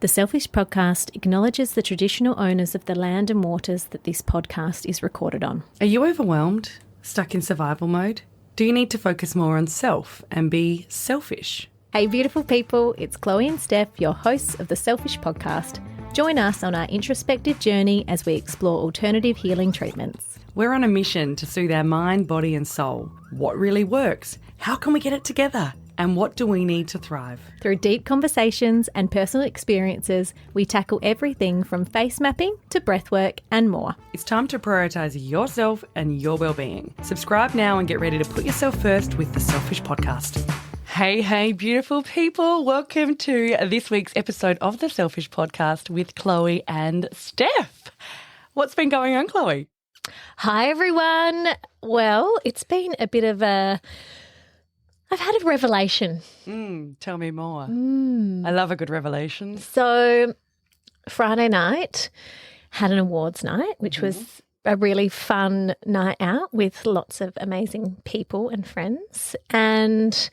The Selfish Podcast acknowledges the traditional owners of the land and waters that this podcast is recorded on. Are you overwhelmed? Stuck in survival mode? Do you need to focus more on self and be selfish? Hey beautiful people, it's Chloe and Steph, your hosts of the Selfish Podcast. Join us on our introspective journey as we explore alternative healing treatments. We're on a mission to soothe our mind, body and soul. What really works? How can we get it together? And what do we need to thrive? Through deep conversations and personal experiences, we tackle everything from face mapping to breathwork and more. It's time to prioritise yourself and your well-being. Subscribe now and get ready to put yourself first with the Selfish Podcast. Hey, beautiful people. Welcome to this week's episode of the Selfish Podcast with Chloe and Steph. What's been going on, Chloe? Hi, everyone. Well, it's been a bit of I've had a revelation. Tell me more. I love a good revelation. So Friday night had an awards night, which was a really fun night out with lots of amazing people and friends. And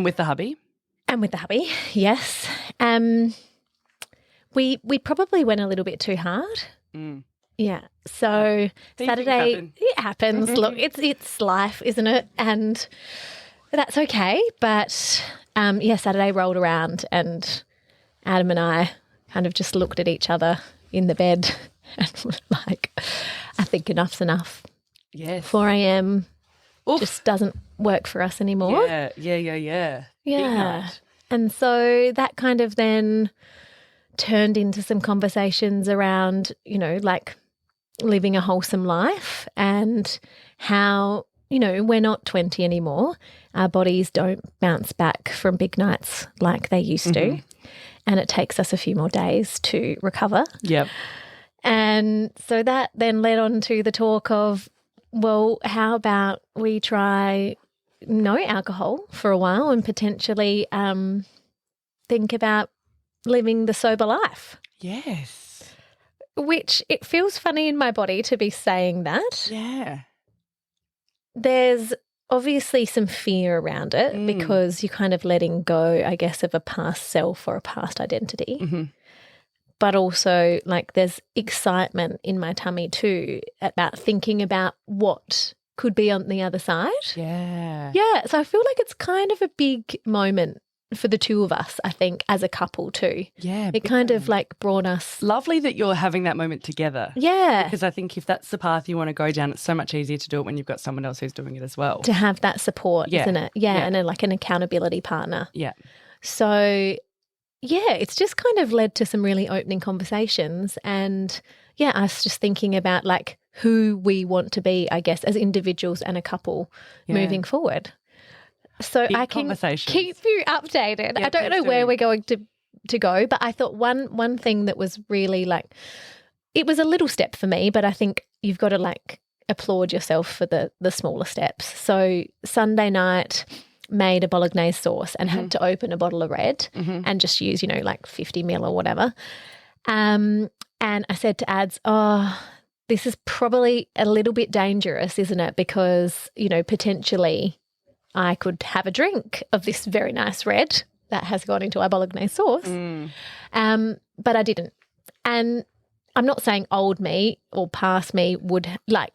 with the hubby. And with the hubby, yes. We probably went a little bit too hard. Yeah. So Saturday, it happens. Look, it's life, isn't it? And that's okay. But Saturday rolled around and Adam and I kind of just looked at each other in the bed and were like, I think enough's enough. Yes. 4 a.m. just doesn't work for us anymore. Yeah. And so that kind of then turned into some conversations around, like living a wholesome life and how, we're not 20 anymore. Our bodies don't bounce back from big nights like they used to. And it takes us a few more days to recover. Yep. And so that then led on to the talk of, well, how about we try no alcohol for a while and potentially think about living the sober life. Yes. Which it feels funny in my body to be saying that. Yeah. There's obviously some fear around it because you're kind of letting go, I guess, of a past self or a past identity. But also, there's excitement in my tummy too about thinking about what could be on the other side. Yeah. Yeah. So I feel like it's kind of a big moment for the two of us, I think, as a couple too. Yeah. It kind of brought us. Lovely that you're having that moment together. Yeah. Because I think if that's the path you want to go down, it's so much easier to do it when you've got someone else who's doing it as well. To have that support, isn't it? Yeah. And an accountability partner. Yeah. So, yeah, it's just kind of led to some really opening conversations and, us just thinking about who we want to be, I guess, as individuals and a couple moving forward. So Big I can conversations. keep you updated. Yeah, I don't know where we're going to go, but I thought one thing that was really it was a little step for me, but I think you've got to applaud yourself for the smaller steps. So Sunday night made a bolognese sauce and had to open a bottle of red and just use, 50 ml or whatever. And I said to Ads, this is probably a little bit dangerous, isn't it? Because, potentially I could have a drink of this very nice red that has gone into our bolognese sauce. But I didn't. And I'm not saying old me or past me would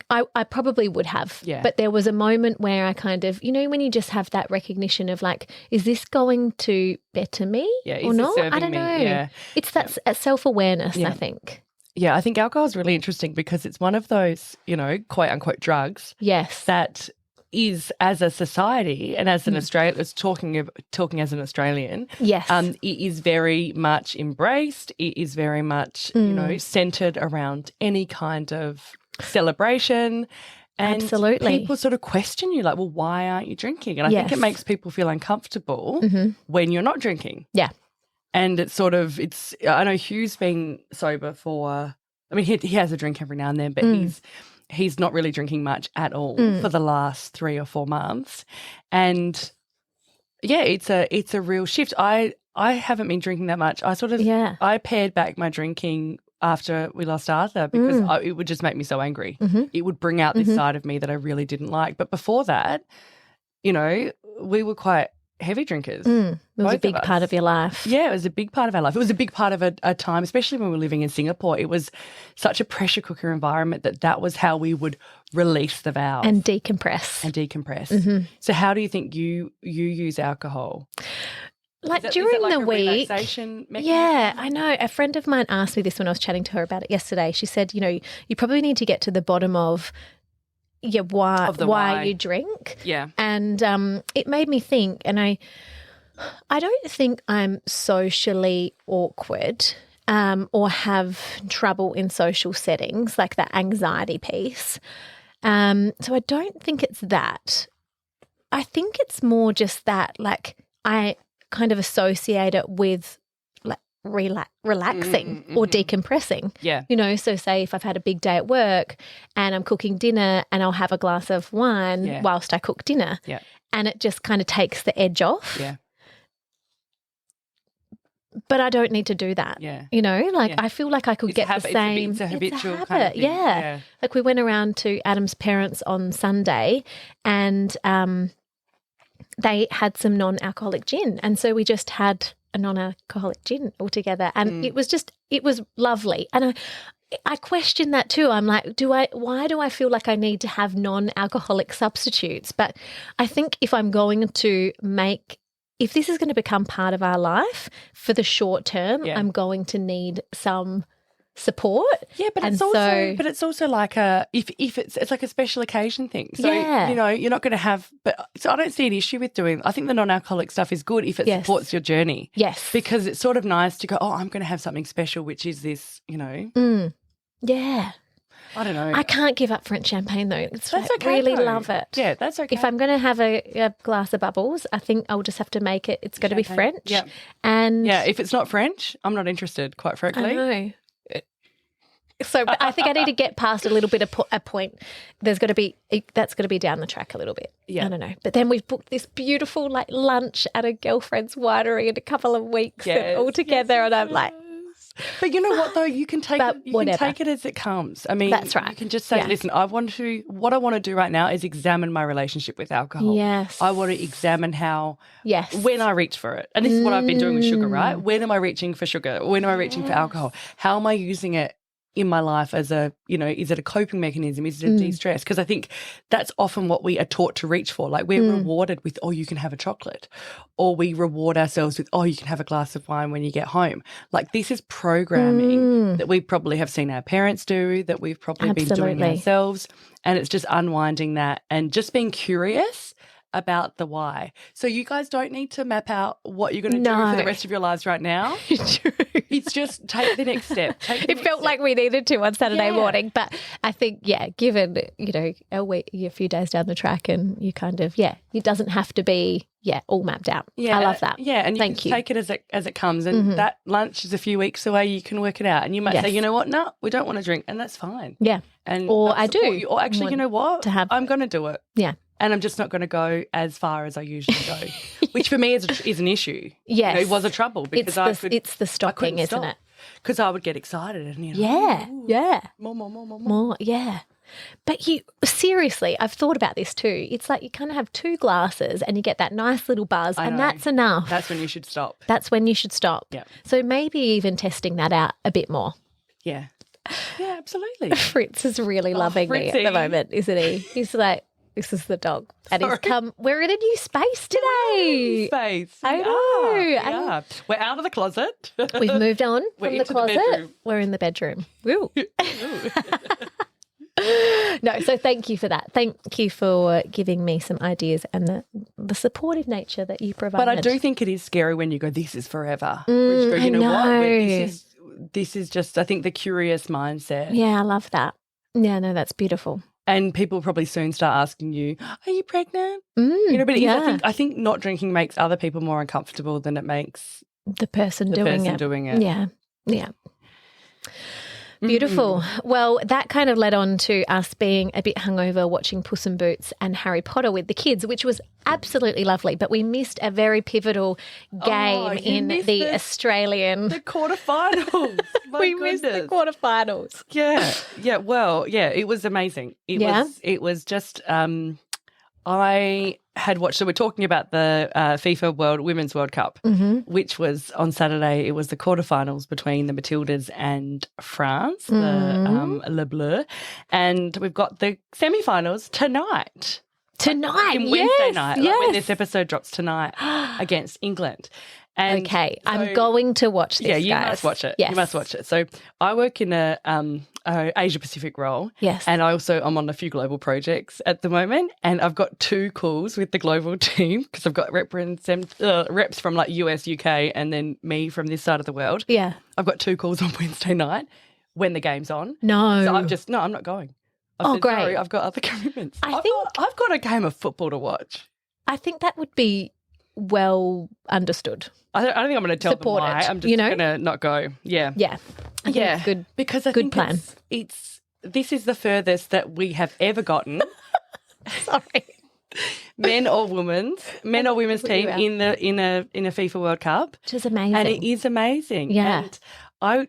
I probably would have. Yeah. But there was a moment where I kind of, when you just have that recognition of is this going to better me or not? I don't know. Yeah. It's that self-awareness, I think. Yeah, I think alcohol is really interesting because it's one of those, quote unquote drugs. Yes. That is, as a society and as an Australian, talking as an Australian, yes, it is very much embraced. It is very much, centred around any kind of celebration. And absolutely, people sort of question you well, why aren't you drinking? And I think it makes people feel uncomfortable when you're not drinking. Yeah. And I know Hugh's been sober he has a drink every now and then, but he's not really drinking much at all for the last 3 or 4 months. And it's a real shift. I haven't been drinking that much. I pared back my drinking after we lost Arthur because it would just make me so angry. It would bring out this side of me that I really didn't like. But before that, we were quite heavy drinkers. It was a big part of your life. Yeah, it was a big part of our life. It was a big part of a time, especially when we were living in Singapore. It was such a pressure cooker environment that was how we would release the valve. And decompress. Mm-hmm. So how do you think you use alcohol? Like during the week. Relaxation mechanism? Yeah, I know. A friend of mine asked me this when I was chatting to her about it yesterday. She said, you probably need to get to the bottom of why you drink. Yeah. And it made me think, and I don't think I'm socially awkward or have trouble in social settings, like that anxiety piece. So I don't think it's that. I think it's more just that, like, I kind of associate it with relaxing or decompressing. Yeah. So say if I've had a big day at work and I'm cooking dinner and I'll have a glass of wine whilst I cook dinner. Yeah. And it just kind of takes the edge off. Yeah. But I don't need to do that. Yeah. I feel like I could get the same. It's a habitual habit. kind of thing. Yeah. Like we went around to Adam's parents on Sunday and they had some non-alcoholic gin. And so we just had a non-alcoholic gin altogether. And it was lovely. And I question that too. I'm like, why do I feel like I need to have non-alcoholic substitutes? But I think if this is going to become part of our life for the short term, I'm going to need some support. Yeah, but it's also like if it's like a special occasion thing. So you're not going to have. But so I don't see an issue with doing. I think the non-alcoholic stuff is good if it supports your journey. Yes, because it's sort of nice to go. Oh, I'm going to have something special, which is this. Yeah. I don't know. I can't give up French champagne though. That's okay. Really love it. Yeah, that's okay. If I'm going to have a glass of bubbles, I think I'll just have to make it. It's got to be French. Yeah. And if it's not French, I'm not interested. Quite frankly. I know. So I think I need to get past a little bit of a point. That's got to be down the track a little bit. Yeah. I don't know. But then we've booked this beautiful lunch at a girlfriend's winery in a couple of weeks all together, and I'm like. But you know what though? You can take it as it comes. I mean, that's right. You can just say, listen, what I want to do right now is examine my relationship with alcohol. Yes. I want to examine when I reach for it. And this is what I've been doing with sugar, right? When am I reaching for sugar? When am I reaching for alcohol? How am I using it in my life as is it a coping mechanism? Is it a de-stress? Because I think that's often what we are taught to reach for. Like we're rewarded with, you can have a chocolate, or we reward ourselves with, you can have a glass of wine when you get home. Like this is programming that we probably have seen our parents do, that we've probably been doing ourselves. And it's just unwinding that and just being curious about the why. So you guys don't need to map out what you're going to do for the rest of your lives right now. True. It's just take the next step. It felt like we needed to on Saturday morning, but I think, given, a few days down the track and you kind of, it doesn't have to be, all mapped out. Yeah. I love that. Yeah, and you can take it as it comes, and that lunch is a few weeks away, you can work it out. And you might say, you know what, no, we don't want to drink, and that's fine. Yeah. Or I do. You. Or actually, you know what, I'm going to do it. Yeah. And I'm just not going to go as far as I usually go, which for me is an issue. Yes. It was a trouble because it's the stopping, isn't it? Because I would get excited and more, yeah. But seriously, I've thought about this too. It's like you kind of have 2 glasses and you get that nice little buzz, and that's enough. That's when you should stop. Yeah. So maybe even testing that out a bit more. Yeah. Yeah, absolutely. Fritz is really loving me at the moment, isn't he? He's like, this is the dog. And he's come. We're in a new space today. I know. We're out of the closet. We've moved on from the closet. We're in the bedroom. Woo. No, so thank you for that. Thank you for giving me some ideas and the supportive nature that you provide. But I do think it is scary when you go, this is forever. You know what? This is just, I think, the curious mindset. Yeah, I love that. Yeah, no, that's beautiful. And people probably soon start asking you, are you pregnant? But I think not drinking makes other people more uncomfortable than it makes the person doing it. Yeah. Beautiful. Well, that kind of led on to us being a bit hungover watching Puss in Boots and Harry Potter with the kids, which was absolutely lovely. But we missed a very pivotal game in the Australian... The quarterfinals. Missed the quarterfinals. Yeah. Yeah. Well, yeah, it was amazing. It was just... I had watched, so we're talking about the FIFA Women's World Cup, which was on Saturday. It was the quarterfinals between the Matildas and France, the Le Bleu. And we've got the semi-finals tonight. Wednesday night, like when this episode drops tonight, against England. And okay, so, I'm going to watch this. Yeah, you must watch it. Yes. You must watch it. So I work in a Asia Pacific role. Yes. And I'm on a few global projects at the moment, and I've got 2 calls with the global team because I've got reps from like US, UK, and then me from this side of the world. Yeah. I've got 2 calls on Wednesday night when the game's on. No. So I'm not going. Said, great. Sorry, I've got other commitments. I've got a game of football to watch. I think that would be well understood. I don't think I'm going to tell Support them why. it, I'm just going to not go. Yeah. Yeah. Yeah. Good. Because I good think plan. This is the furthest that we have ever gotten. Sorry. Men or women's team in a FIFA World Cup. Which is amazing. And it is amazing. Yeah. And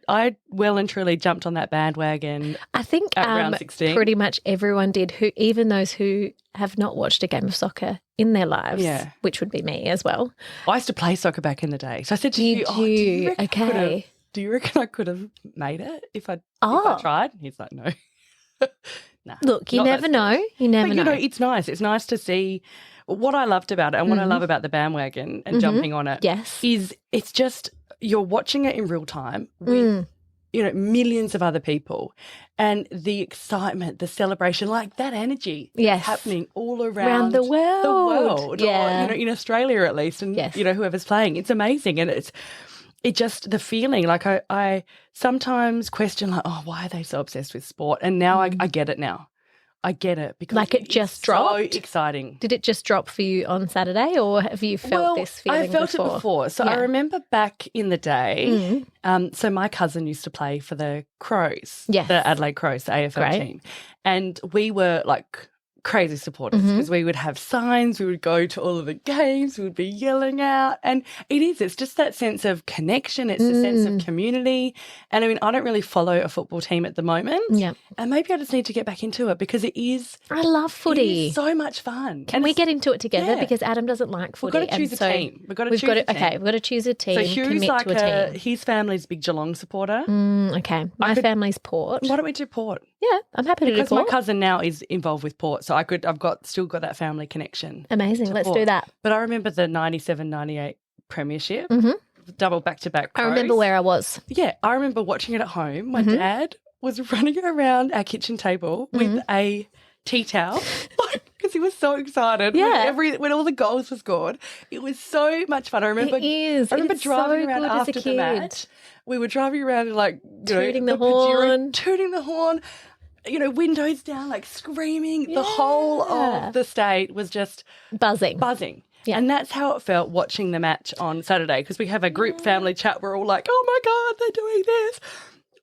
I well and truly jumped on that bandwagon. I think at round 16. Pretty much everyone did, even those who have not watched a game of soccer in their lives, which would be me as well. I used to play soccer back in the day. So I said to you, do you reckon I could have made it if I tried? He's like, no. Nah, look, you never know. You never know. You know, it's nice. It's nice to see. What I loved about it and what I love about the bandwagon and jumping on it is it's just you're watching it in real time with, millions of other people, and the excitement, the celebration, like that energy happening all around the world. Or, in Australia at least, and, whoever's playing. It's amazing. And it just, the feeling, like I sometimes question like, oh, why are they so obsessed with sport? And now I get it now. I get it because like it just dropped. So exciting. Did it just drop for you on Saturday, or have you felt this feeling before? I felt it before. So I remember back in the day. So my cousin used to play for the Crows, the Adelaide Crows, the AFL team, and we were like crazy supporters because we would have signs, we would go to all of the games, we would be yelling out, and it's just that sense of connection, it's a sense of community. And I mean, I don't really follow a football team at the moment, and maybe I just need to get back into it because it is. I love footy. It is so much fun. Can we get into it together? Because Adam doesn't like footy. We've got to choose a team. We've got to choose a team. So Hugh's like his family's a big Geelong supporter. Okay, my family's Port. Why don't we do Port? Yeah, I'm happy to do Port. Because my cousin now is involved with Port, so I've still got that family connection. Amazing, let's do that. But I remember the 97-98 premiership, double back-to-back Crows. I remember where I was. Yeah, I remember watching it at home. My dad was running around our kitchen table with a tea towel because he was so excited when all the goals were scored. It was so much fun. I remember driving around after the match. We were driving around and like tooting the horn. Windows down, like screaming. The whole of the state was just buzzing. Yeah. And that's how it felt watching the match on Saturday, because we have a group family chat. We're all like, oh, my God, they're doing this.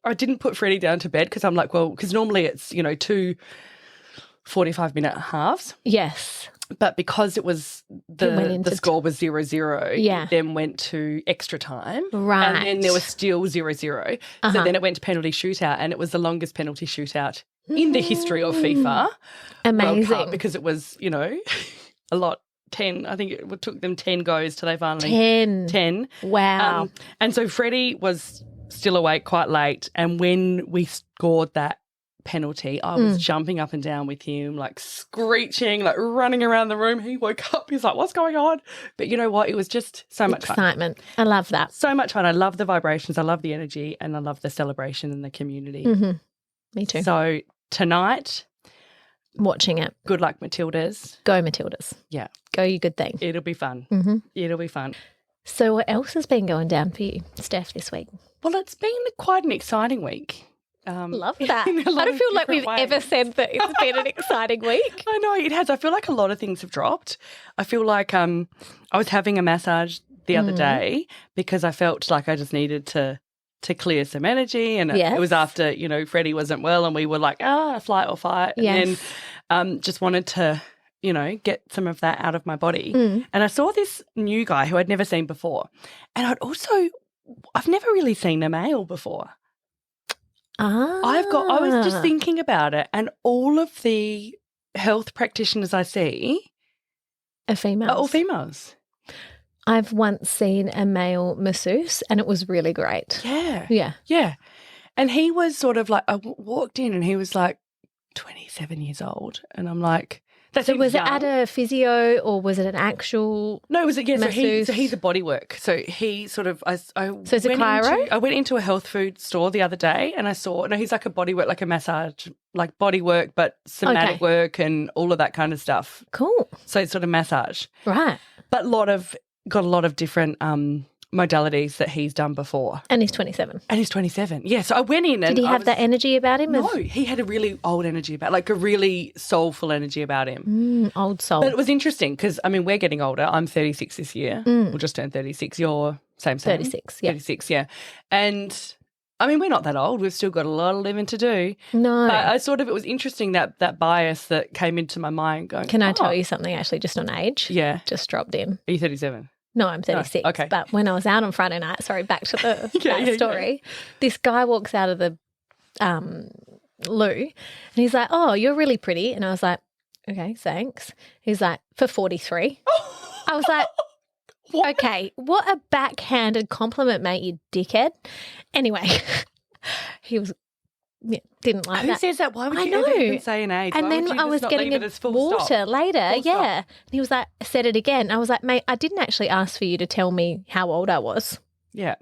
I didn't put Freddie down to bed because I'm like, well, because normally it's, 2 45-minute halves. Yes. But because it was the score was 0-0, it then went to extra time. Right. And then there was still 0-0. So then it went to penalty shootout, and it was the longest penalty shootout in the history of FIFA. Amazing. World Cup, because it was, a lot. 10. I think it took them 10 goes till they finally 10. Wow. And so Freddie was still awake quite late, and when we scored that penalty, I was jumping up and down with him, like screeching, like running around the room. He woke up, he's like, what's going on? But you know what? It was just so much excitement. I love that. So much fun. I love the vibrations, I love the energy, and I love the celebration and the community. Me too. So tonight, watching it. Good luck, Matildas. Go Matildas. Yeah. Go, you good thing. It'll be fun. It'll be fun. So what else has been going down for you, Steph, this week? Well, it's been quite an exciting week. Love that. I don't feel like we've ever said that it's been an exciting week. I know, it has. I feel like a lot of things have dropped. I feel like I was having a massage the other day because I felt like I just needed to clear some energy, and it was after, Freddie wasn't well and we were like, flight or fight. And then just wanted to, get some of that out of my body. And I saw this new guy who I'd never seen before. And I've never really seen a male before. I was just thinking about it, and all of the health practitioners I see Are females? All females. I've once seen a male masseuse and it was really great. Yeah. Yeah. Yeah. And he was sort of like, I walked in and he was like 27 years old. And I'm like, so was young. It at a physio or was it an actual No, it was masseuse? So he's a bodywork. So he sort of So it's a chiro? I went into a health food store the other day and I saw he's like a bodywork, like a massage, like bodywork, but somatic work and all of that kind of stuff. Cool. So it's sort of massage. Right. But got a lot of different modalities that he's done before. And he's 27. Yeah, so I went in and did he have that energy about him? No, he had a really old energy about, like a really soulful energy about him. Old soul. But it was interesting because, I mean, we're getting older. I'm 36 this year. We'll just turn 36. You're same. 36, yeah. 36, yeah. And, I mean, we're not that old. We've still got a lot of living to do. No. But it was interesting that bias that came into my mind going, can I tell you something actually just on age? Yeah. Just dropped in. Are you 37? No, I'm 36. Oh, okay. But when I was out on Friday night, back to the story, this guy walks out of the loo and he's like, oh, you're really pretty. And I was like, okay, thanks. He's like, for 43. I was like, what? Okay, what a backhanded compliment, mate, you dickhead. Anyway, he was... Yeah, didn't like that. Who says that? Why would you ever even say an age? And then I was getting water later. Yeah. And he was like, said it again. I was like, mate, I didn't actually ask for you to tell me how old I was. Yeah.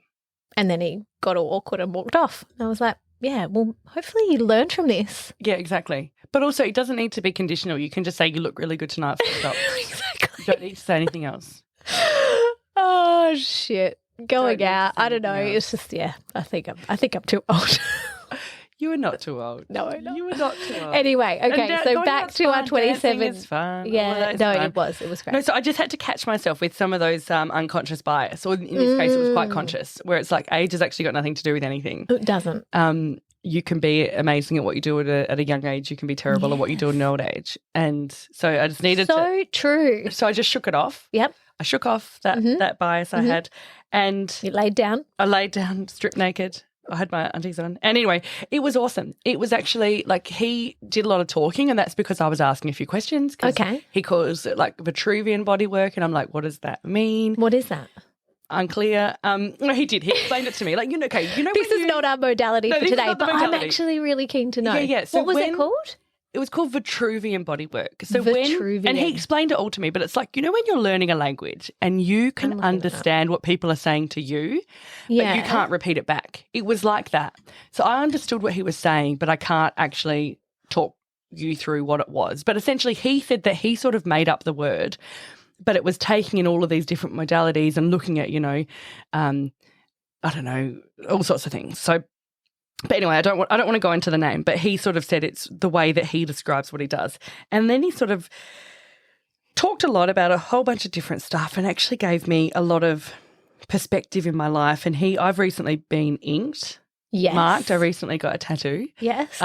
And then he got all awkward and walked off. I was like, yeah, well, hopefully you learned from this. Yeah, exactly. But also it doesn't need to be conditional. You can just say you look really good tonight. Exactly. You don't need to say anything else. Oh, shit. Going out. I don't know. It's just, I think I'm too old. You were not too old. No, you were not too old. Anyway, okay, so back to our 27. It's fun. Yeah, no, fun. It was great. No, so I just had to catch myself with some of those unconscious bias, or in this case, it was quite conscious, where it's like age has actually got nothing to do with anything. It doesn't. You can be amazing at what you do at a young age. You can be terrible at what you do at an old age, and so I just needed so true. So I just shook it off. Yep. I shook off that bias I had, and you laid down. I laid down, stripped naked. I had my undies on. And anyway, it was awesome. It was actually like he did a lot of talking, and that's because I was asking a few questions. Okay. He calls it like Vitruvian bodywork, and I'm like, what does that mean? What is that? Unclear. No, he did. He explained it to me. Like, this is not our modality for today, but I'm actually really keen to know. Yeah. So what was it called? It was called Vitruvian bodywork. So Vitruvian. And he explained it all to me, but it's like, when you're learning a language and you can understand what people are saying to you, but you can't repeat it back. It was like that. So I understood what he was saying, but I can't actually talk you through what it was. But essentially he said that he sort of made up the word, but it was taking in all of these different modalities and looking at, I don't know, all sorts of things. So but anyway, I don't want to go into the name, but he sort of said it's the way that he describes what he does. And then he sort of talked a lot about a whole bunch of different stuff and actually gave me a lot of perspective in my life. And I've recently been inked, marked. I recently got a tattoo. Yes.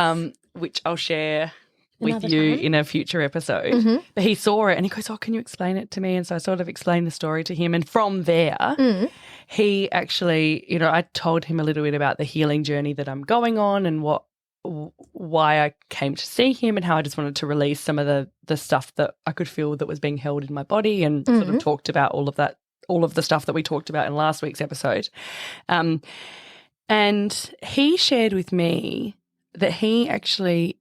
Which I'll share with you in a future episode. But he saw it and he goes, oh, can you explain it to me? And so I sort of explained the story to him. And from there, he actually, I told him a little bit about the healing journey that I'm going on and why I came to see him and how I just wanted to release some of the stuff that I could feel that was being held in my body, and sort of talked about all of the stuff that we talked about in last week's episode. And he shared with me that he actually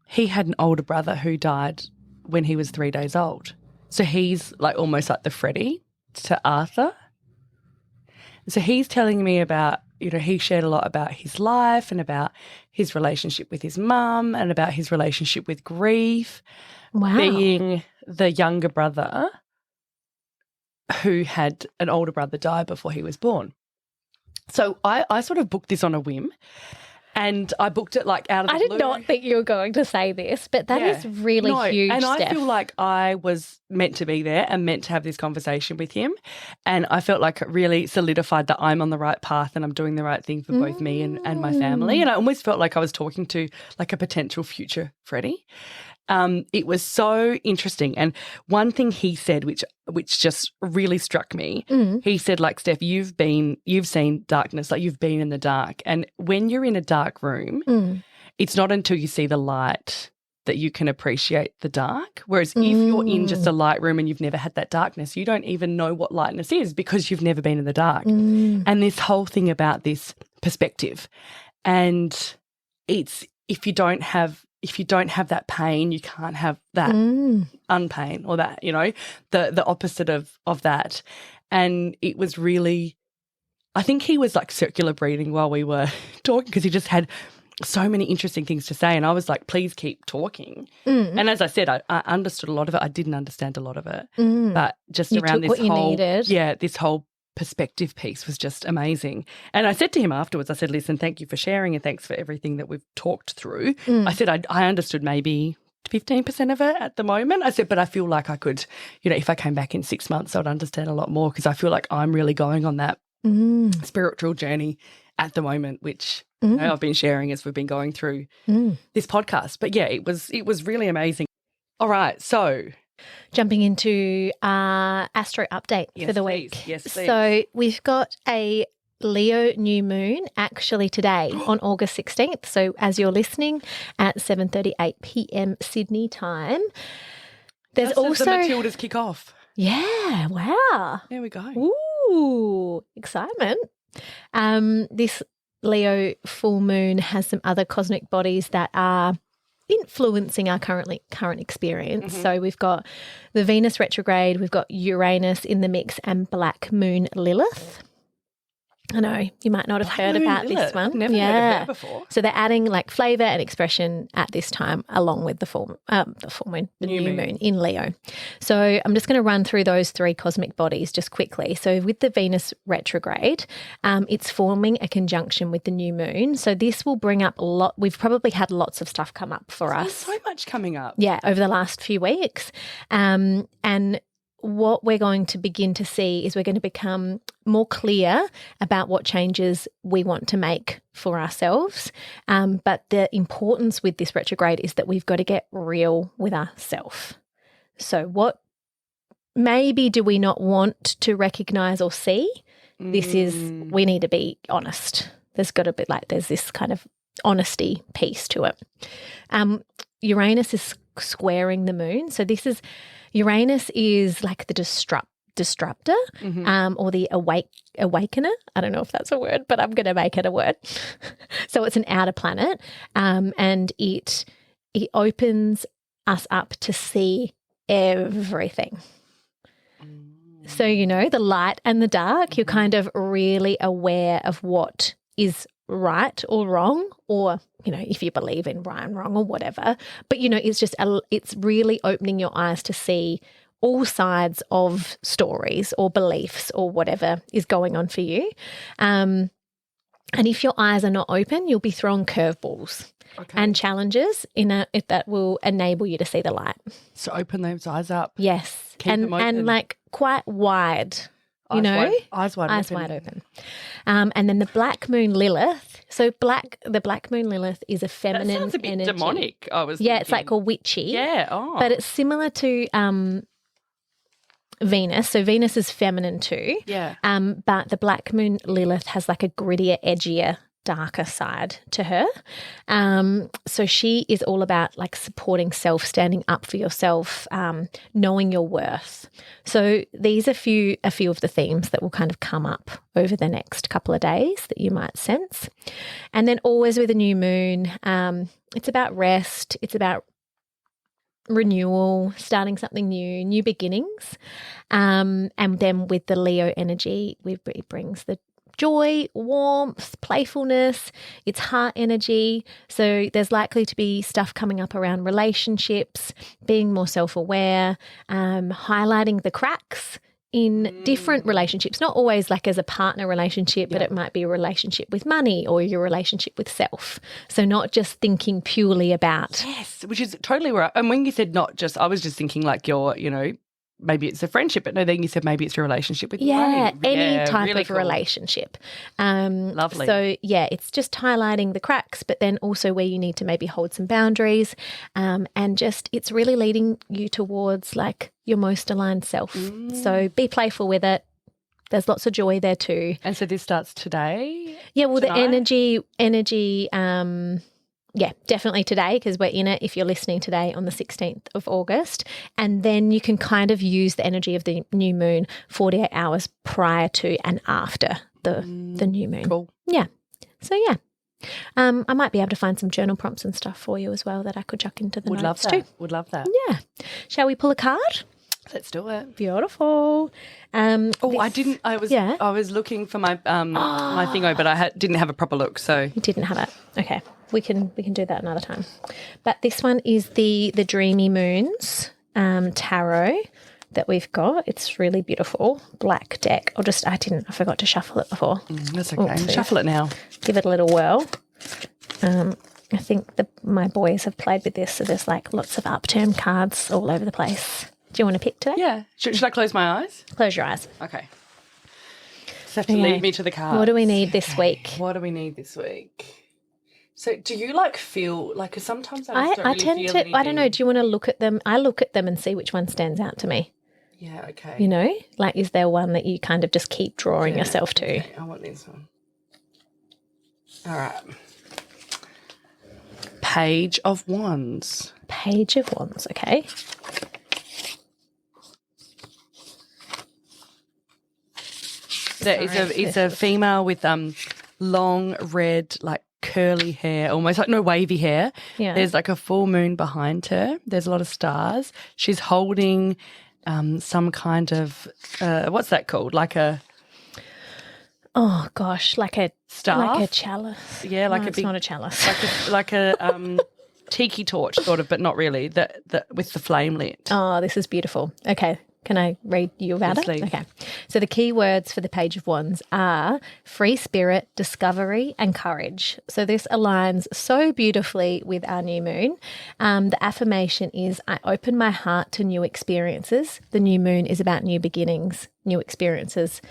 he had an older brother who died when he was 3 days old. So he's like almost like the Freddie to Arthur. So he's telling me about, he shared a lot about his life and about his relationship with his mum and about his relationship with grief. Wow. Being the younger brother who had an older brother die before he was born. So I sort of booked this on a whim. And I booked it like out of the blue. I did not think you were going to say this, but that is really huge, and Steph. I feel like I was meant to be there and meant to have this conversation with him. And I felt like it really solidified that I'm on the right path and I'm doing the right thing for both me and my family. And I almost felt like I was talking to like a potential future Freddie. It was so interesting. And one thing he said, which just really struck me, he said, like, Steph, you've seen darkness, like you've been in the dark. And when you're in a dark room, it's not until you see the light that you can appreciate the dark. Whereas if you're in just a light room and you've never had that darkness, you don't even know what lightness is because you've never been in the dark. And this whole thing about this perspective, and it's if you don't have that pain, you can't have that unpain or that, the opposite of that. And it was really, I think he was like circular breathing while we were talking because he just had so many interesting things to say. And I was like, please keep talking. And as I said, I understood a lot of it. I didn't understand a lot of it. But just around this whole, this whole perspective piece was just amazing. And I said to him afterwards, I said, listen, thank you for sharing and thanks for everything that we've talked through. I said, I understood maybe 15% of it at the moment. I said, but I feel like I could, if I came back in 6 months, I'd understand a lot more because I feel like I'm really going on that spiritual journey at the moment, which I've been sharing as we've been going through this podcast. But yeah, it was really amazing. All right, so jumping into our astro update for the week. Yes, please. So we've got a Leo new moon actually today on August 16th. So as you're listening at 7:38 p.m. Sydney time. There's also the Matildas kick off. Yeah, wow. There we go. Ooh, excitement. This Leo full moon has some other cosmic bodies that are influencing our current experience. So we've got the Venus retrograde, we've got Uranus in the mix, and Black Moon Lilith. I know you might not have heard about this one. I've never heard of her before. So they're adding like flavour and expression at this time, along with the new moon in Leo. So I'm just going to run through those three cosmic bodies just quickly. So with the Venus retrograde, it's forming a conjunction with the new moon. So this will bring up we've probably had lots of stuff come up for us. There's so much coming up. Yeah, over the last few weeks. And what we're going to begin to see is we're going to become more clear about what changes we want to make for ourselves. But the importance with this retrograde is that we've got to get real with ourselves. So what maybe do we not want to recognise or see? This is, we need to be honest. There's got to be there's this kind of honesty piece to it. Uranus is squaring the moon. So Uranus is like the disruptor or the awakener. I don't know if that's a word, but I'm going to make it a word. So it's an outer planet and it opens us up to see everything. So, the light and the dark, you're kind of really aware of what is right or wrong, or if you believe in right and wrong or whatever, but it's really opening your eyes to see all sides of stories or beliefs or whatever is going on for you. And if your eyes are not open, you'll be thrown curveballs and challenges that will enable you to see the light. So open those eyes up. Yes, Keep them open. And like quite wide. Eyes wide open. And then the Black Moon Lilith. So the Black Moon Lilith is a feminine energy. That sounds a bit demonic. It's like a witchy. Yeah. But it's similar to Venus. So Venus is feminine too. Yeah. But the Black Moon Lilith has like a grittier, edgier, darker side to her. So she is all about like supporting self, standing up for yourself, knowing your worth. So these are a few of the themes that will kind of come up over the next couple of days that you might sense. And then always with a new moon, it's about rest, it's about renewal, starting something new beginnings. And then with the Leo energy, it brings the joy, warmth, playfulness, it's heart energy. So there's likely to be stuff coming up around relationships, being more self-aware, highlighting the cracks in different relationships, not always like as a partner relationship, but it might be a relationship with money or your relationship with self. So not just thinking purely about. Yes, which is totally right. And when you said not just, I was just thinking like your, maybe it's a friendship, but no, then you said maybe it's your relationship with money. Any type really of cool. relationship. Lovely. So, it's just highlighting the cracks, but then also where you need to maybe hold some boundaries and just it's really leading you towards like your most aligned self. So be playful with it. There's lots of joy there too. And so this starts today? Yeah, well, tonight? the energy yeah, definitely today because we're in it if you're listening today on the 16th of August. And then you can kind of use the energy of the new moon 48 hours prior to and after the new moon. Cool. Yeah. So, yeah. I might be able to find some journal prompts and stuff for you as well that I could chuck into the notes too. Would love that. Yeah. Shall we pull a card? Let's do it. Beautiful. I was looking for my my thingo, but I didn't have a proper look. So you didn't have it. Okay, we can do that another time. But this one is the Dreamy Moons tarot that we've got. It's really beautiful. Black deck. I forgot to shuffle it before. That's okay. Shuffle it now. Give it a little whirl. I think my boys have played with this, so there's like lots of upturn cards all over the place. Do you want to pick today? Yeah. Should I close my eyes? Close your eyes. Okay. Just have to lead me to the cards. What do we need this week? What do we need this week? So do you feel like, because sometimes I tend to, anything. I don't know, do you want to look at them? I look at them and see which one stands out to me. Yeah, okay. You know, like is there one that you kind of just keep drawing yourself to? Okay, I want this one. All right. Page of Wands. Page of Wands, okay. It's a female with long red, like curly hair, almost like no wavy hair. Yeah. There's like a full moon behind her. There's a lot of stars. She's holding some kind of what's that called? Like a like a staff, like a chalice. Yeah, like it's not a chalice. like a tiki torch, sort of, but not really. The with the flame lit. Oh, this is beautiful. Okay. Can I read you about it? Please. Okay. So the key words for the Page of Wands are free spirit, discovery, and courage. So this aligns so beautifully with our new moon. The affirmation is, I open my heart to new experiences. The new moon is about new beginnings, new experiences,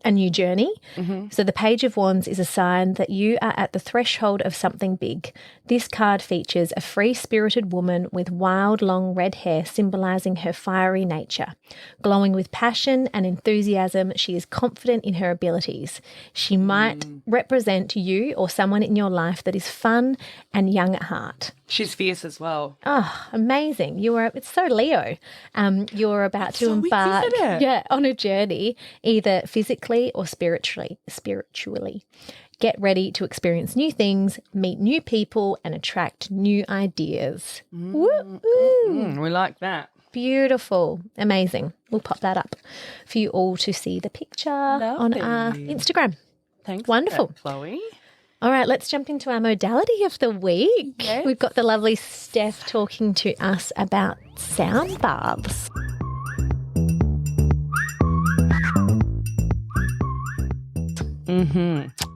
a new journey. Mm-hmm. So the Page of Wands is a sign that you are at the threshold of something big. This card features a free-spirited woman with wild, long red hair symbolizing her fiery nature. Glowing with passion and enthusiasm, she is confident in her abilities. She might represent you or someone in your life that is fun and young at heart. She's fierce as well. Oh, amazing. It's so Leo. You're about to embark on a journey, either physically or spiritually. Get ready to experience new things, meet new people, and attract new ideas. Woo-oo. We like that. Beautiful. Amazing. We'll pop that up for you all to see the picture on our Instagram. Thanks. Wonderful. Chloe. All right, let's jump into our modality of the week. Yes. We've got the lovely Steph talking to us about sound baths.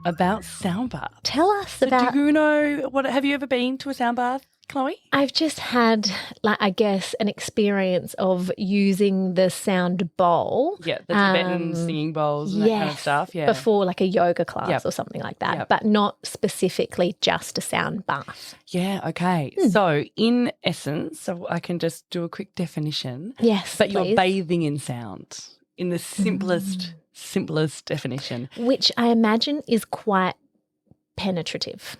About sound bath. Tell us about. Do you know have you ever been to a sound bath, Chloe? I've just had, an experience of using the sound bowl. Yeah, the Tibetan singing bowls and that kind of stuff. Yeah, before like a yoga class or something like that, but not specifically just a sound bath. Yeah. Okay. So, in essence, so I can just do a quick definition. Yes, but you're bathing in sound in the simplest definition, which I imagine is quite penetrative.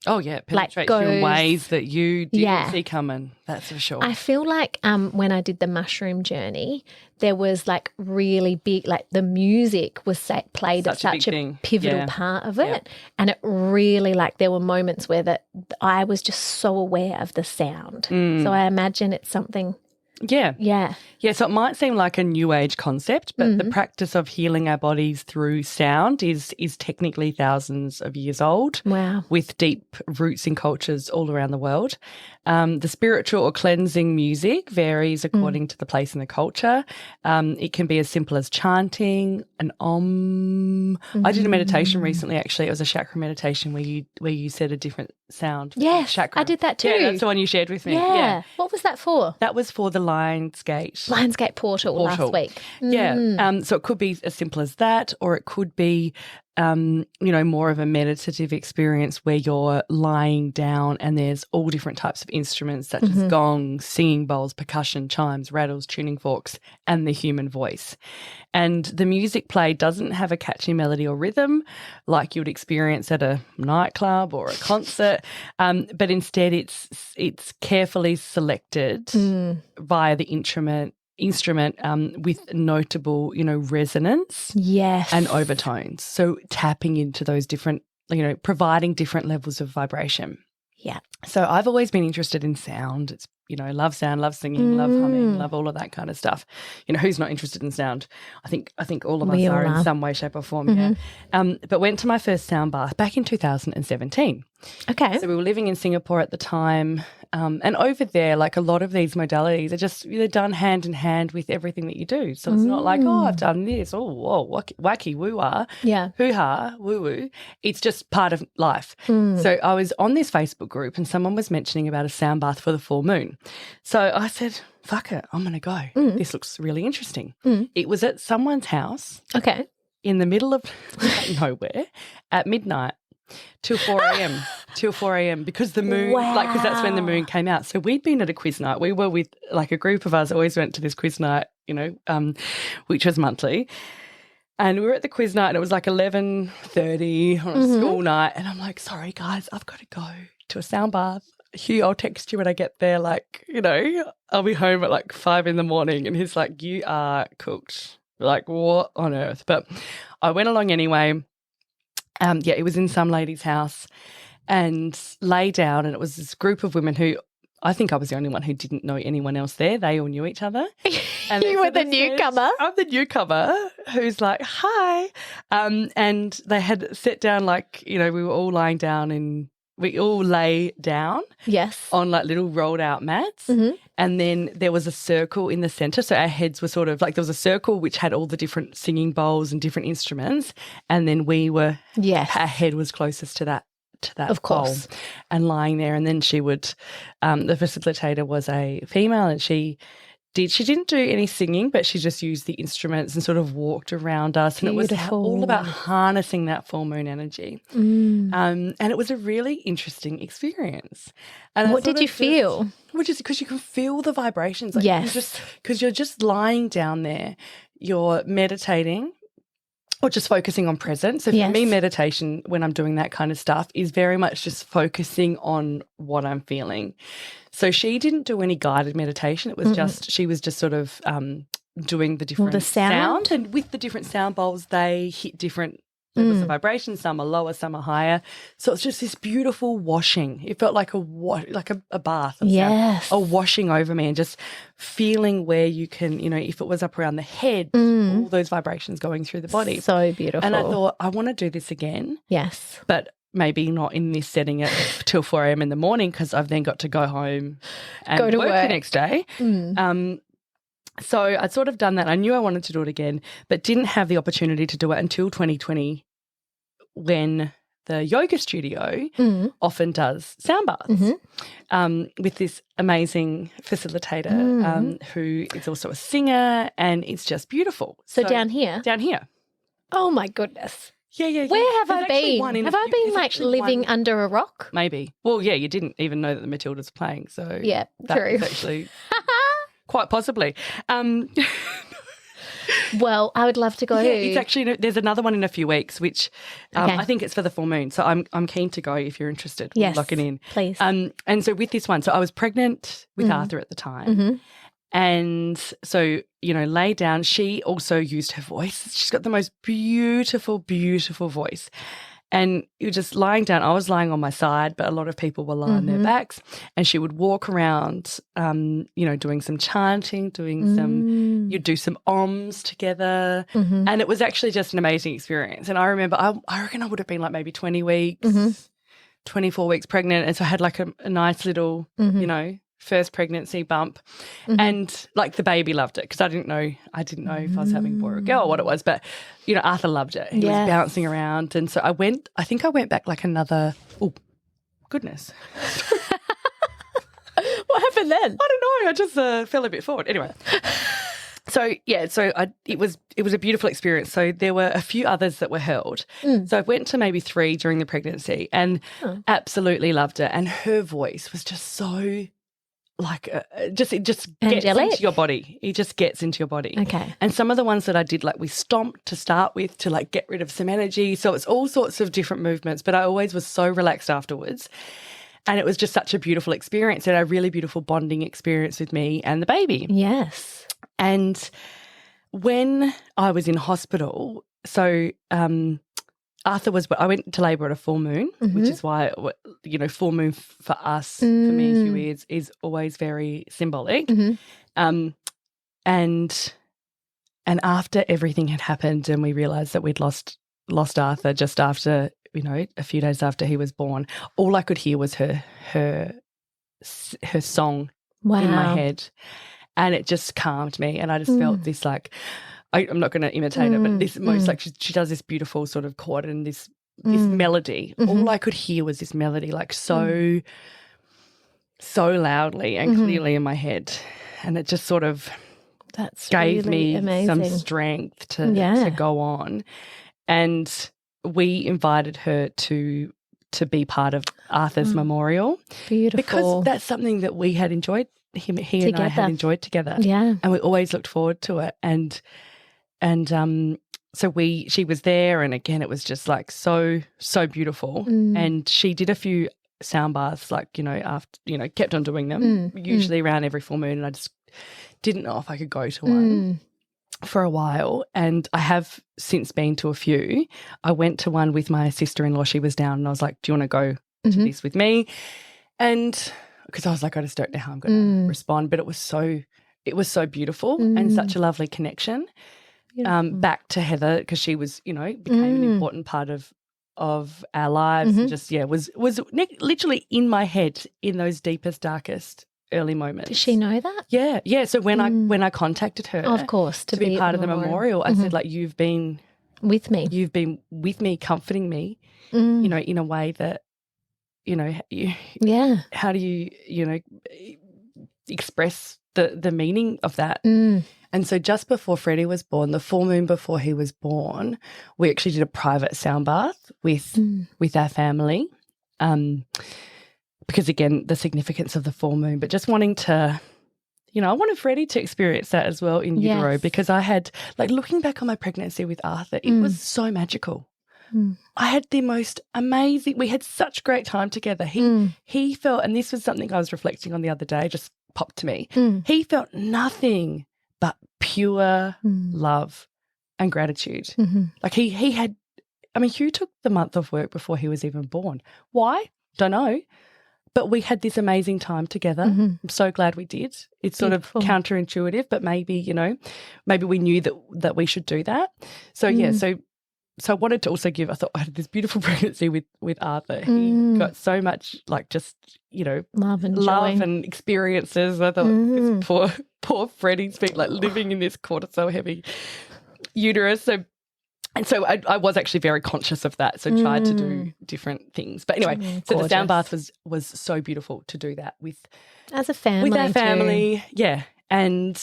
Oh, yeah, penetrates you in ways that you didn't see coming, that's for sure. I feel like when I did the mushroom journey, there was like really big, like the music was played at such a pivotal part of it. And it really, like there were moments where I was just so aware of the sound. So I imagine it's something. Yeah. Yeah. Yeah, so it might seem like a new age concept, but the practice of healing our bodies through sound is technically thousands of years old. Wow. With deep roots in cultures all around the world. The spiritual or cleansing music varies according to the place in the culture. It can be as simple as chanting, an om. I did a meditation recently, actually. It was a chakra meditation where you said a different sound. Yes, chakra. I did that too. Yeah, that's the one you shared with me. Yeah. What was that for? That was for the Lionsgate portal last week. Yeah. So it could be as simple as that, or it could be more of a meditative experience where you're lying down and there's all different types of instruments such as gongs, singing bowls, percussion, chimes, rattles, tuning forks, and the human voice. And the music played doesn't have a catchy melody or rhythm like you would experience at a nightclub or a concert, but instead it's carefully selected via the instrument with notable, resonance and overtones. So tapping into those different, providing different levels of vibration. Yeah. So I've always been interested in sound. It's, love sound, love singing, love humming, love all of that kind of stuff. Who's not interested in sound? I think all of us are in some way, shape or form, yeah. But went to my first sound bath back in 2017. Okay. So we were living in Singapore at the time. And over there, like a lot of these modalities are just they're done hand in hand with everything that you do. So it's not like, I've done this, whoa, wacky, woo-ah, hoo-ha, woo-woo. It's just part of life. So I was on this Facebook group and someone was mentioning about a sound bath for the full moon. So I said, fuck it, I'm going to go. This looks really interesting. It was at someone's house. Okay. In the middle of nowhere at midnight. Till 4 a.m. Till 4 a.m. because the moon, because that's when the moon came out. So we'd been at a quiz night. We were with a group of us always went to this quiz night, which was monthly. And we were at the quiz night and it was 11:30 on a school night. And I'm like, sorry guys, I've got to go to a sound bath. Hugh, I'll text you when I get there. I'll be home at 5 a.m. And he's like, you are cooked. What on earth? But I went along anyway. It was in some lady's house and lay down, and it was this group of women who I think I was the only one who didn't know anyone else there. They all knew each other. And you were the newcomer. I'm the newcomer who's like, hi. And they had sat down we were all lying down and we all lay down on little rolled out mats. And then there was a circle in the centre. So our heads were sort of there was a circle which had all the different singing bowls and different instruments. And then we were, our head was closest to that of course bowl and lying there. And then she would, the facilitator was a female and she didn't do any singing, but she just used the instruments and sort of walked around us. And Beautiful. it was all about harnessing that full moon energy. And it was a really interesting experience. And what did you feel? Just because you can feel the vibrations. Because you're just lying down there, you're meditating or just focusing on present. So for me, meditation, when I'm doing that kind of stuff, is very much just focusing on what I'm feeling. So she didn't do any guided meditation. It was she was just sort of doing the different sound. And with the different sound bowls, they hit different levels of vibration. Some are lower, some are higher. So it's just this beautiful washing. It felt like a bath. A washing over me and just feeling where you can, if it was up around the head, all those vibrations going through the body. So beautiful. And I thought, I want to do this again. Yes. But maybe not in this setting till 4 a.m. in the morning because I've then got to go home and go to work the next day. So I'd sort of done that. I knew I wanted to do it again, but didn't have the opportunity to do it until 2020 when the yoga studio often does sound baths with this amazing facilitator who is also a singer, and it's just beautiful. So down here? Down here. Oh, my goodness. Yeah. Where have I been? Have I been living under a rock? Maybe. Well, yeah, you didn't even know that the Matilda's playing, so yeah, true. That's actually quite possibly. Well, I would love to go. Yeah, it's actually there's another one in a few weeks, which I think it's for the full moon. So I'm keen to go if you're interested. Yes, lock it in, please. And so with this one, so I was pregnant with Arthur at the time. And so, lay down. She also used her voice. She's got the most beautiful, beautiful voice. And you're just lying down. I was lying on my side, but a lot of people were lying on their backs. And she would walk around, doing some chanting, you'd do some oms together. And it was actually just an amazing experience. And I remember, I reckon I would have been maybe 20 weeks, 24 weeks pregnant. And so I had a nice little, first pregnancy bump, and the baby loved it because I didn't know if I was having a boy or a girl or what it was, but Arthur loved it. He was bouncing around, and so I went back another. Oh, goodness! What happened then? I don't know. I just fell a bit forward. Anyway, it was a beautiful experience. So there were a few others that were held. So I went to maybe 3 during the pregnancy and absolutely loved it. And her voice was just so like it just gets into your body. It just gets into your body. Okay. And some of the ones that I did, like we stomped to start with to like get rid of some energy. So it's all sorts of different movements, but I always was so relaxed afterwards. And it was just such a beautiful experience and a really beautiful bonding experience with me and the baby. Yes. And when I was in hospital, so Arthur I went to labour at a full moon, which is why, full moon for us, for me and Huey, is always very symbolic. And after everything had happened and we realised that we'd lost Arthur just after, a few days after he was born, all I could hear was her song in my head. And it just calmed me, and I just felt this like I'm not going to imitate her, but this most like she does this beautiful sort of chord and this melody. All I could hear was this melody, like so loudly and clearly in my head, and it just sort of gave really me some strength to go on. And we invited her to be part of Arthur's memorial. Beautiful, because that's something that we had enjoyed. He together. And I had enjoyed together, and we always looked forward to it. And so she was there, and again, it was just like so beautiful. And she did a few sound baths, like after kept on doing them, usually around every full moon. And I just didn't know if I could go to one for a while. And I have since been to a few. I went to one with my sister-in-law. She was down, and I was like, "Do you want to go to this with me?" And because I was like, I just don't know how I'm going to respond. But it was so beautiful and such a lovely connection. Back to Heather, because she was, became an important part of our lives. And just, was literally in my head in those deepest, darkest early moments. Did she know that? Yeah. So when I contacted her, of course, to be part of the memorial, I said, like, you've been with me. You've been with me, comforting me, in a way that, how do you, express the meaning of that? And so just before Freddie was born, the full moon before he was born, we actually did a private sound bath with our family, because, again, the significance of the full moon, but just wanting to, I wanted Freddie to experience that as well in utero, because I had, like, looking back on my pregnancy with Arthur, it was so magical. I had the most amazing, we had such great time together. He felt, and this was something I was reflecting on the other day, just popped to me. He felt nothing but pure love and gratitude. Like he had, Hugh took the month off work before he was even born. Why? Don't know. But we had this amazing time together. I'm so glad we did. It's sort of counterintuitive, but maybe, maybe we knew that we should do that. So, So I wanted to also I thought I had this beautiful pregnancy with Arthur. He got so much, like, just, love and experiences. I thought poor Freddie's been, like, living in this cortisol heavy uterus. So I was actually very conscious of that. So tried to do different things. But anyway, so the sound bath was so beautiful to do that with as a family. With our family, And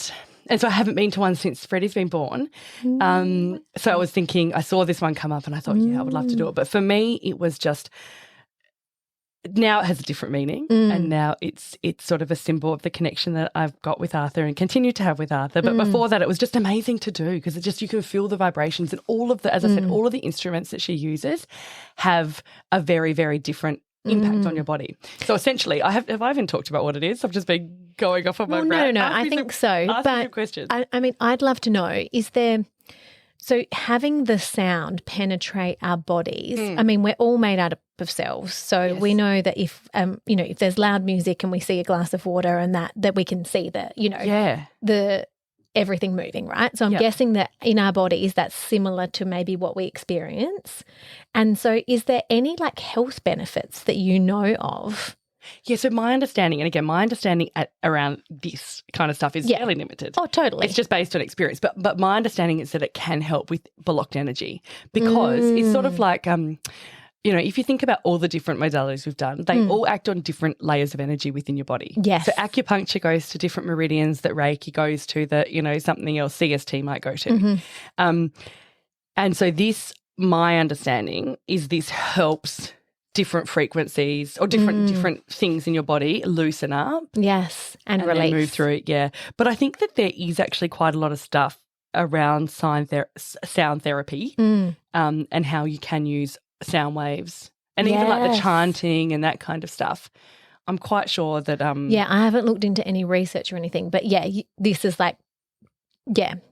so I haven't been to one since Freddie's been born. So I was thinking, I saw this one come up and I thought, I would love to do it. But for me, it was just, now it has a different meaning, and now it's sort of a symbol of the connection that I've got with Arthur and continue to have with Arthur. But before that, it was just amazing to do, because you can feel the vibrations, and all of the, as I said, all of the instruments that she uses have a very, very different impact on your body. So essentially, have I even talked about what it is? I've just been going off on my rant. No, I think so. But questions. I'd love to know, is there, so having the sound penetrate our bodies, we're all made out of cells. So we know that if there's loud music and we see a glass of water and that we can see the everything moving, right? So I'm guessing that in our bodies that's similar to maybe what we experience. And so is there any, like, health benefits that you know of? Yeah, so my understanding around this kind of stuff is fairly limited. Oh, totally. It's just based on experience. But my understanding is that it can help with blocked energy, because it's sort of like if you think about all the different modalities we've done, they all act on different layers of energy within your body. Yes. So acupuncture goes to different meridians that Reiki goes to, that, something else CST might go to. And so this, my understanding is, this helps different frequencies or different things in your body loosen up. Yes, and release. Then move through it, yeah. But I think that there is actually quite a lot of stuff around sound therapy and how you can use sound waves and even like the chanting and that kind of stuff. I'm quite sure that I haven't looked into any research or anything, but this is like,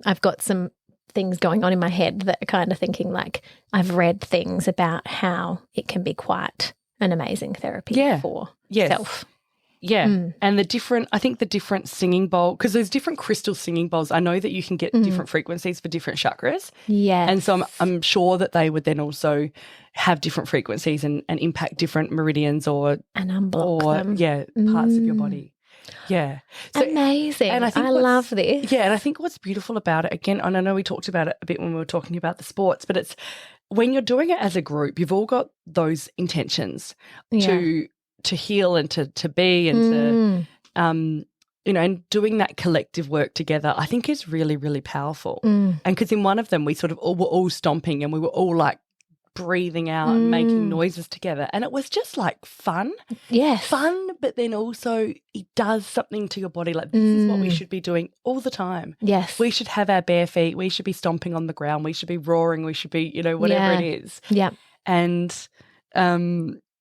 I've got some things going on in my head that are kind of thinking like, I've read things about how it can be quite an amazing therapy for self. Yeah. And the different singing bowl, because there's different crystal singing bowls. I know that you can get different frequencies for different chakras. Yeah. And so I'm sure that they would then also have different frequencies and impact different meridians and unblock them. Parts of your body. Yeah. So, amazing. And I love this. Yeah. And I think what's beautiful about it, again, and I know we talked about it a bit when we were talking about the sports, but it's when you're doing it as a group, you've all got those intentions to heal and to be and to, and doing that collective work together, I think is really, really powerful. And because in one of them, we sort of were all stomping and we were all like breathing out and making noises together. And it was just like fun. Yes. Fun, but then also it does something to your body. Like this is what we should be doing all the time. Yes. We should have our bare feet. We should be stomping on the ground. We should be roaring. We should be, whatever it is. Yeah. And I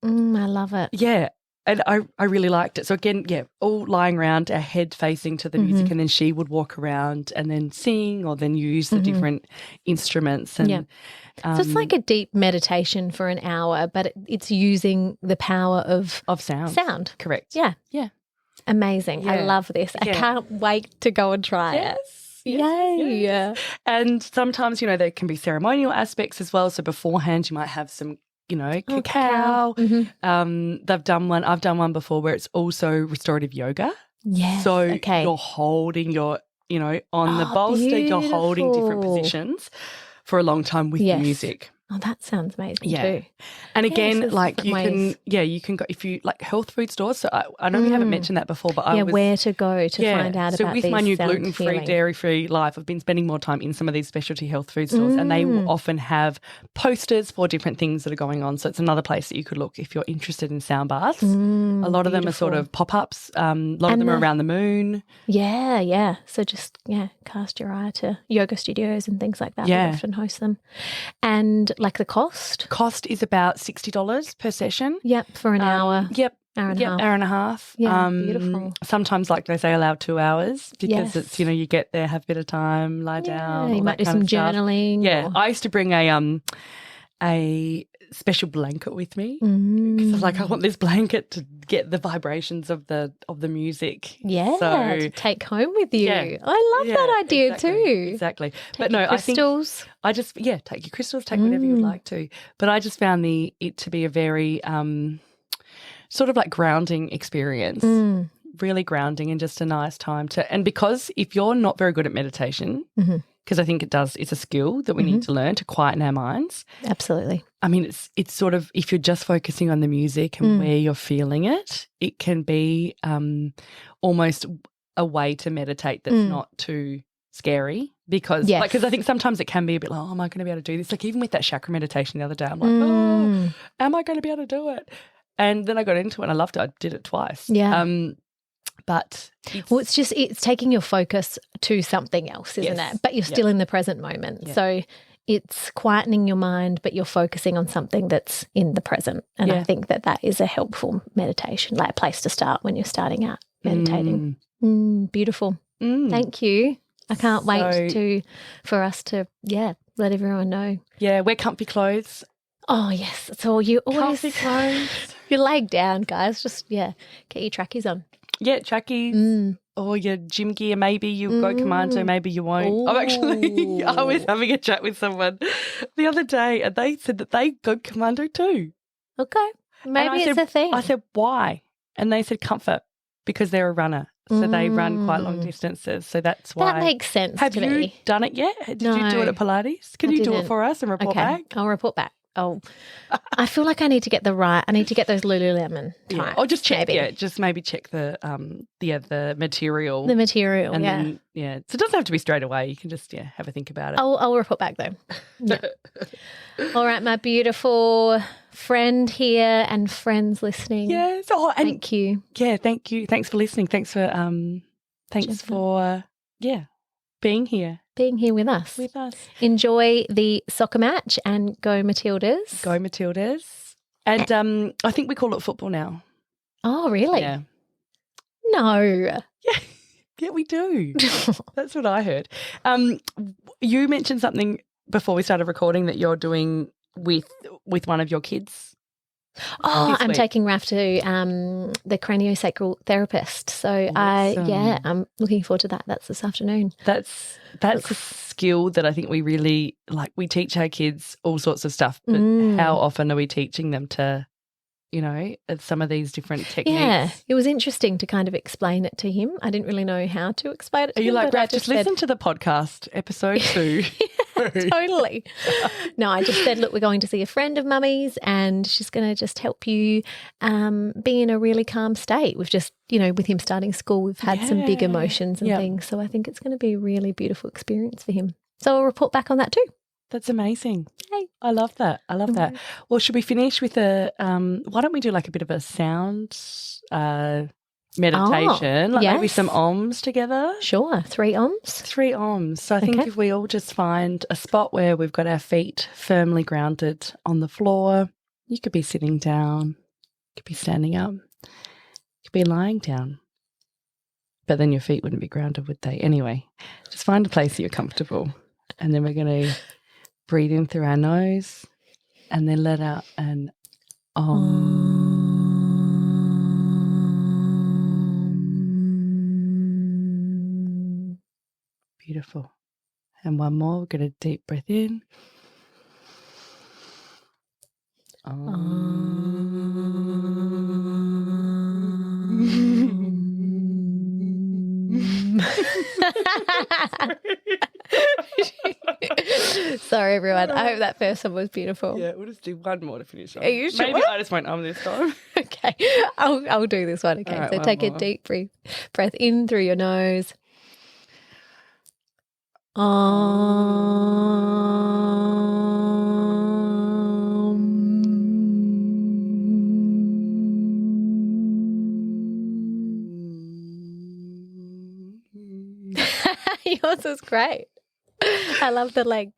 love it. Yeah. And I really liked it. So again, all lying around, our head facing to the music, and then she would walk around and then sing or then use the different instruments. And so it's like a deep meditation for an hour, but it's using the power of sound. Correct. Yeah. Yeah. Amazing. Yeah. I love this. I can't wait to go and try it. Yay. Yes. And sometimes, there can be ceremonial aspects as well. So beforehand you might have some cacao. I've done one before where it's also restorative yoga. Yes. So you're holding your, on the bolster, you're holding different positions for a long time with the music. Oh, that sounds amazing too. And again, you can go if you like health food stores. So I know we haven't mentioned that before, but where to go to find out about these. So with my new gluten-free, dairy-free life, I've been spending more time in some of these specialty health food stores, and they will often have posters for different things that are going on. So it's another place that you could look if you're interested in sound baths. A lot of them are sort of pop-ups. A lot of them are around the moon. Yeah, yeah. So just cast your eye to yoga studios and things like that. Yeah, we often host them. And like the cost? Cost is about $60 per session. Yep, for an hour. Yep. Hour and a half. Yeah, beautiful. Sometimes, like they say, allow 2 hours because it's, you get there, have a bit of time, lie down. You might do some journaling. Yeah. I used to bring a special blanket with me because I was like, I want this blanket to get the vibrations of the music. Yeah, so, to take home with you. Yeah. I love that idea too. Exactly. Take your crystals. I think take your crystals, take whatever you'd like to. But I just found it to be a very sort of like grounding experience. Really grounding and just a nice time and because if you're not very good at meditation, because I think it's a skill that we need to learn to quieten our minds. Absolutely. I mean, it's sort of, if you're just focusing on the music and where you're feeling it, it can be almost a way to meditate that's not too scary because I think sometimes it can be a bit like, oh, am I going to be able to do this? Like even with that chakra meditation the other day, I'm like, oh, am I going to be able to do it? And then I got into it and I loved it. I did it twice. Yeah. But it's taking your focus to something else, isn't it? But you're still in the present moment. Yeah. So it's quietening your mind, but you're focusing on something that's in the present. And I think that is a helpful meditation, like a place to start when you're starting out meditating. Beautiful. Thank you. I can't wait for us to let everyone know. Yeah, wear comfy clothes. Oh yes, so you always comfy clothes. You're laid down, guys. Just get your trackies on. Yeah, trackies or your gym gear. Maybe you go commando, maybe you won't. I was having a chat with someone the other day and they said that they go commando too. Okay, maybe it's a thing. I said, why? And they said comfort because they're a runner. So they run quite long distances. So that's why. That makes sense to me. Have you done it yet? Did you do it at Pilates? Can you do it for us and report back? I'll report back. I feel like I need to get I need to get those Lululemon types. Or just check, maybe. just maybe check the material. The material, and yeah. Then, so it doesn't have to be straight away. You can just, have a think about it. I'll report back though. Yeah. All right, my beautiful friend here and friends listening. Yes. Thank you. Yeah, thank you. Thanks for listening. Thanks for being here. Being here with us. Enjoy the soccer match and go Matildas. Go Matildas. And I think we call it football now. Oh, really? Yeah. No. Yeah, we do. That's what I heard. You mentioned something before we started recording that you're doing with one of your kids. Oh, I'm taking Raf to the craniosacral therapist. So awesome. I'm looking forward to that. That's this afternoon. That's a skill that I think we really like. We teach our kids all sorts of stuff, but how often are we teaching them to, some of these different techniques? Yeah, it was interesting to kind of explain it to him. I didn't really know how to explain it to him. Are you like, Raf, just listen to the podcast, episode 2. Totally. No, I just said, look, we're going to see a friend of Mummy's and she's going to just help you be in a really calm state. We've just, with him starting school, we've had some big emotions and things. So I think it's going to be a really beautiful experience for him. So I'll report back on that too. That's amazing. Hey. I love that. That. Well, should we finish with why don't we do like a bit of a sound meditation, maybe some ohms together? Sure, 3 ohms. 3 ohms. So I think if we all just find a spot where we've got our feet firmly grounded on the floor, you could be sitting down, you could be standing up, you could be lying down, but then your feet wouldn't be grounded, would they? Anyway, just find a place that you're comfortable, and then we're going to breathe in through our nose and then let out an om. Beautiful. And one more. We're going to deep breath in. Sorry, everyone. I hope that first one was beautiful. Yeah, we'll just do one more to finish off. Are you sure? Maybe I just won't this time. Okay. I'll do this one. Okay. Right, so take a deep breath in through your nose. Yours is great. I love the legs.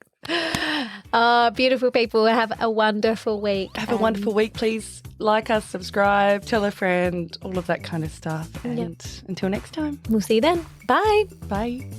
Oh, beautiful people. Have a wonderful week. Have a wonderful week. Please like us, subscribe, tell a friend, all of that kind of stuff. And until next time. We'll see you then. Bye. Bye.